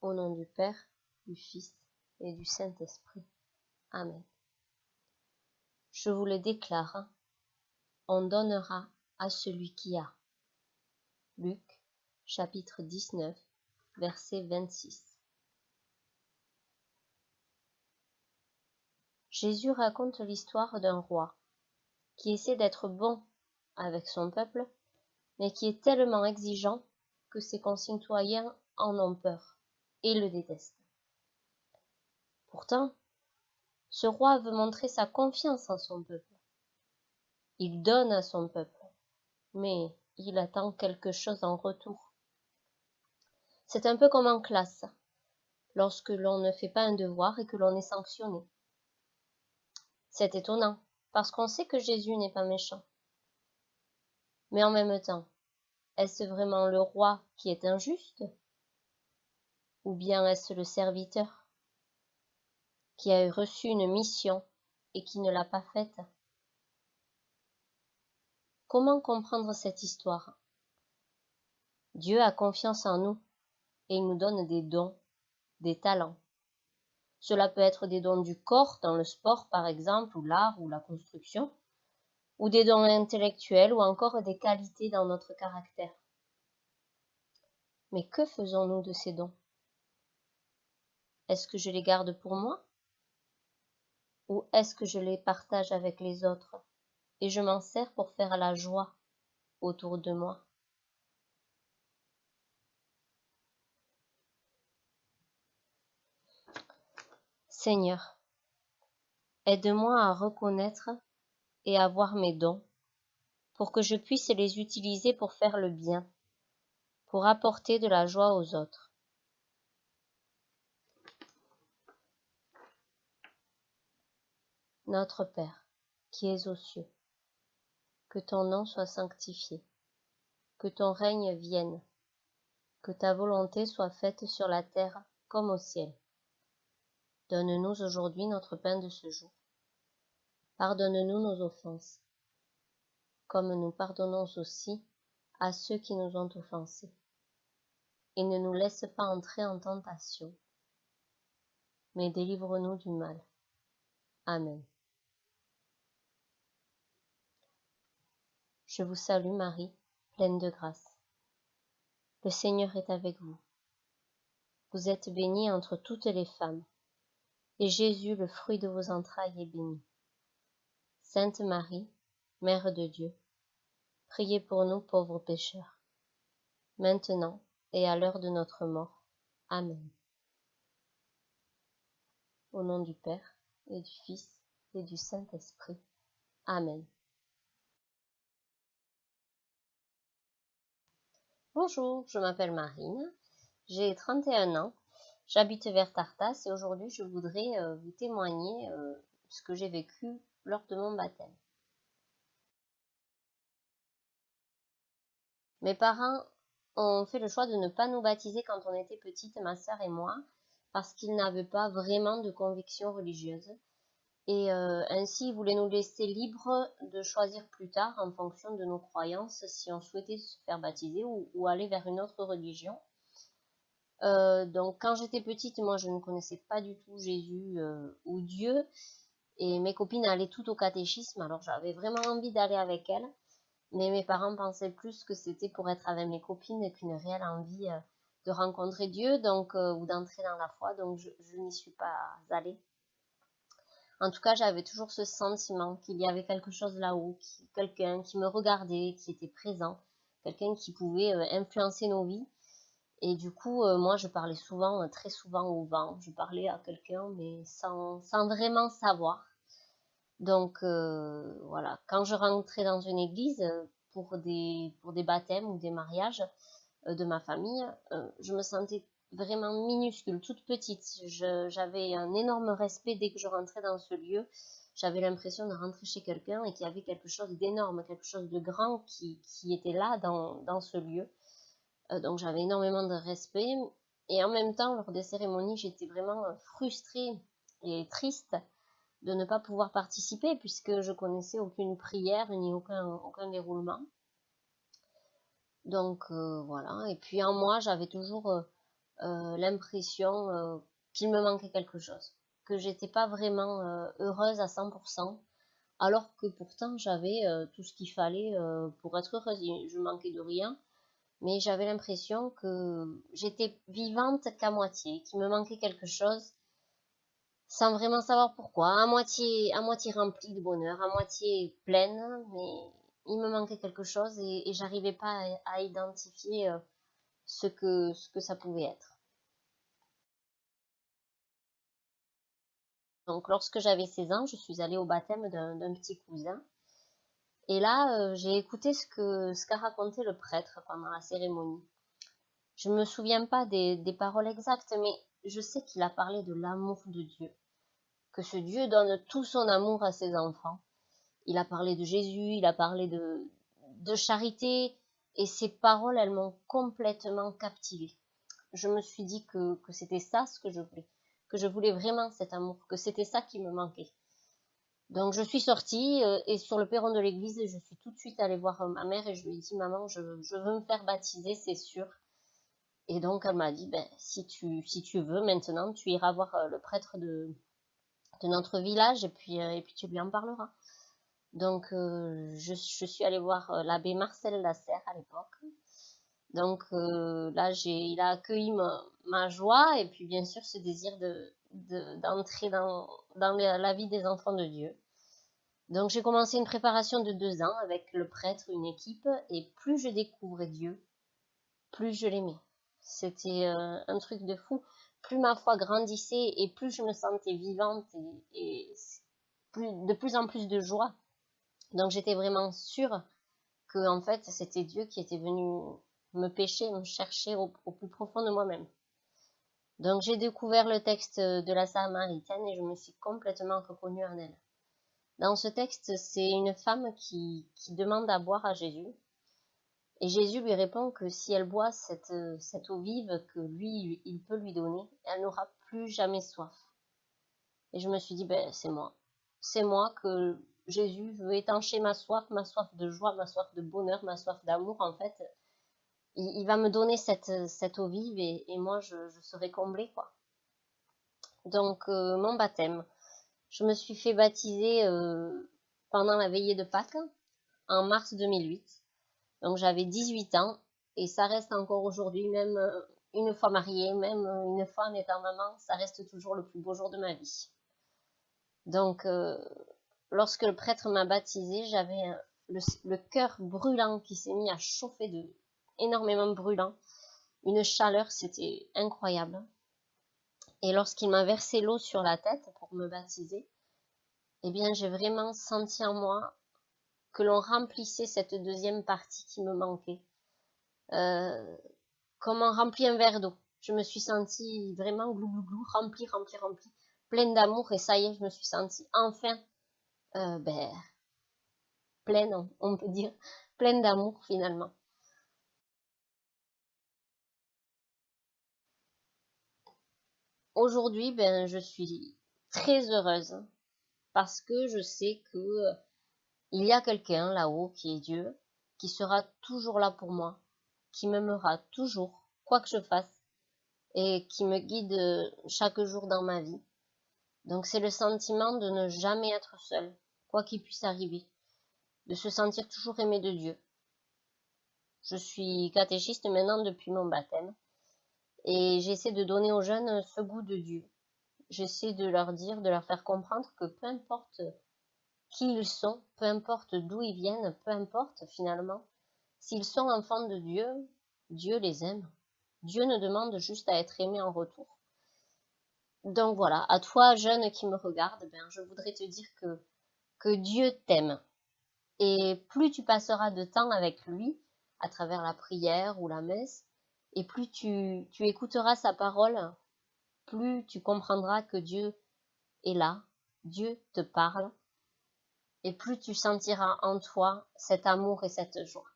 Au nom du Père, du Fils et du Saint-Esprit. Amen. Je vous le déclare, on donnera à celui qui a. Luc, chapitre 19, verset 26. Jésus raconte l'histoire d'un roi qui essaie d'être bon avec son peuple, mais qui est tellement exigeant que ses concitoyens en ont peur et le détestent. Pourtant, ce roi veut montrer sa confiance en son peuple. Il donne à son peuple, mais il attend quelque chose en retour. C'est un peu comme en classe, lorsque l'on ne fait pas un devoir et que l'on est sanctionné. C'est étonnant, parce qu'on sait que Jésus n'est pas méchant. Mais en même temps, est-ce vraiment le roi qui est injuste? Ou bien est-ce le serviteur qui a reçu une mission et qui ne l'a pas faite? Comment comprendre cette histoire? Dieu a confiance en nous et il nous donne des dons, des talents. Cela peut être des dons du corps, dans le sport par exemple, ou l'art ou la construction, ou des dons intellectuels ou encore des qualités dans notre caractère. Mais que faisons-nous de ces dons? Est-ce que je les garde pour moi? Ou est-ce que je les partage avec les autres et je m'en sers pour faire la joie autour de moi? Seigneur, aide-moi à reconnaître et à voir mes dons pour que je puisse les utiliser pour faire le bien, pour apporter de la joie aux autres. Notre Père, qui es aux cieux, que ton nom soit sanctifié, que ton règne vienne, que ta volonté soit faite sur la terre comme au ciel. Donne-nous aujourd'hui notre pain de ce jour. Pardonne-nous nos offenses, comme nous pardonnons aussi à ceux qui nous ont offensés. Et ne nous laisse pas entrer en tentation, mais délivre-nous du mal. Amen. Je vous salue Marie, pleine de grâce. Le Seigneur est avec vous. Vous êtes bénie entre toutes les femmes, et Jésus, le fruit de vos entrailles, est béni. Sainte Marie, Mère de Dieu, priez pour nous pauvres pécheurs, maintenant et à l'heure de notre mort. Amen. Au nom du Père, et du Fils, et du Saint-Esprit. Amen. Bonjour, je m'appelle Marine, j'ai 31 ans, j'habite vers Tartas et aujourd'hui je voudrais vous témoigner ce que j'ai vécu lors de mon baptême. Mes parents ont fait le choix de ne pas nous baptiser quand on était petite, ma sœur et moi, parce qu'ils n'avaient pas vraiment de conviction religieuse. Et ainsi, ils voulaient nous laisser libres de choisir plus tard, en fonction de nos croyances, si on souhaitait se faire baptiser ou aller vers une autre religion. Donc quand j'étais petite, moi je ne connaissais pas du tout Jésus ou Dieu. Et mes copines allaient toutes au catéchisme, alors j'avais vraiment envie d'aller avec elles. Mais mes parents pensaient plus que c'était pour être avec mes copines qu'une réelle envie de rencontrer Dieu ou d'entrer dans la foi. Donc je n'y suis pas allée. En tout cas, j'avais toujours ce sentiment qu'il y avait quelque chose là-haut, quelqu'un qui me regardait, qui était présent, quelqu'un qui pouvait influencer nos vies. Et du coup, moi, je parlais souvent, très souvent au vent. Je parlais à quelqu'un, mais sans vraiment savoir. Donc, voilà. Quand je rentrais dans une église pour des baptêmes ou des mariages de ma famille, je me sentais vraiment minuscule, toute petite. J'avais un énorme respect dès que je rentrais dans ce lieu. J'avais l'impression de rentrer chez quelqu'un et qu'il y avait quelque chose d'énorme, quelque chose de grand qui était là dans ce lieu. Donc j'avais énormément de respect. Et en même temps, lors des cérémonies, j'étais vraiment frustrée et triste de ne pas pouvoir participer puisque je connaissais aucune prière ni aucun déroulement. Donc voilà, et puis en moi j'avais toujours l'impression qu'il me manquait quelque chose, que j'étais pas vraiment heureuse à 100%, alors que pourtant j'avais tout ce qu'il fallait pour être heureuse. Je manquais de rien, mais j'avais l'impression que j'étais vivante qu'à moitié, qu'il me manquait quelque chose, sans vraiment savoir pourquoi, à moitié remplie de bonheur, à moitié pleine, mais il me manquait quelque chose et j'arrivais pas à identifier ce que ça pouvait être. Donc lorsque j'avais 16 ans, je suis allée au baptême d'un petit cousin. Et là, j'ai écouté ce qu'a raconté le prêtre pendant la cérémonie. Je ne me souviens pas des paroles exactes, mais je sais qu'il a parlé de l'amour de Dieu, que ce Dieu donne tout son amour à ses enfants. Il a parlé de Jésus, il a parlé de charité, et ces paroles, elles m'ont complètement captivée. Je me suis dit que c'était ça ce que je voulais vraiment cet amour, que c'était ça qui me manquait. Donc je suis sortie et sur le perron de l'église, je suis tout de suite allée voir ma mère et je lui ai dit maman, je veux me faire baptiser, c'est sûr. Et donc elle m'a dit ben si tu veux maintenant, tu iras voir le prêtre de notre village et puis tu lui en parleras. Donc je suis allée voir l'abbé Marcel Lasserre à l'époque. Donc là il a accueilli ma joie et puis bien sûr ce désir d'entrer dans la vie des enfants de Dieu. Donc j'ai commencé une préparation de 2 ans avec le prêtre, une équipe, et plus je découvrais Dieu, plus je l'aimais. C'était un truc de fou. Plus ma foi grandissait et plus je me sentais vivante et de plus en plus de joie. Donc j'étais vraiment sûre que en fait c'était Dieu qui était venu me pêcher, me chercher au plus profond de moi-même. Donc j'ai découvert le texte de la Samaritaine et je me suis complètement reconnue en elle. Dans ce texte, c'est une femme qui demande à boire à Jésus. Et Jésus lui répond que si elle boit cette eau vive que lui, il peut lui donner, elle n'aura plus jamais soif. Et je me suis dit, ben, c'est moi. C'est moi que Jésus veut étancher ma soif de joie, ma soif de bonheur, ma soif d'amour. En fait, il va me donner cette eau vive et moi, je serai comblée, quoi. Donc, mon baptême. Je me suis fait baptiser pendant la veillée de Pâques, en mars 2008. Donc j'avais 18 ans et ça reste encore aujourd'hui, même une fois mariée, même une fois en étant maman, ça reste toujours le plus beau jour de ma vie. Donc lorsque le prêtre m'a baptisée, j'avais le cœur brûlant qui s'est mis à chauffer énormément brûlant. Une chaleur, c'était incroyable. Et lorsqu'il m'a versé l'eau sur la tête pour me baptiser, eh bien j'ai vraiment senti en moi que l'on remplissait cette deuxième partie qui me manquait. Comme on remplit un verre d'eau. Je me suis sentie vraiment glou glou glou, remplie, pleine d'amour et ça y est, je me suis sentie enfin pleine, on peut dire, pleine d'amour finalement. Aujourd'hui, je suis très heureuse parce que je sais que il y a quelqu'un là-haut qui est Dieu, qui sera toujours là pour moi, qui m'aimera toujours, quoi que je fasse, et qui me guide chaque jour dans ma vie. Donc c'est le sentiment de ne jamais être seul, quoi qu'il puisse arriver, de se sentir toujours aimé de Dieu. Je suis catéchiste maintenant depuis mon baptême et j'essaie de donner aux jeunes ce goût de Dieu. J'essaie de leur dire, de leur faire comprendre que peu importe qui ils sont, peu importe d'où ils viennent, peu importe finalement, s'ils sont enfants de Dieu, Dieu les aime. Dieu ne demande juste à être aimé en retour. Donc voilà, à toi jeune qui me regarde, je voudrais te dire que Dieu t'aime. Et plus tu passeras de temps avec lui, à travers la prière ou la messe, et plus tu écouteras sa parole, plus tu comprendras que Dieu est là, Dieu te parle, et plus tu sentiras en toi cet amour et cette joie.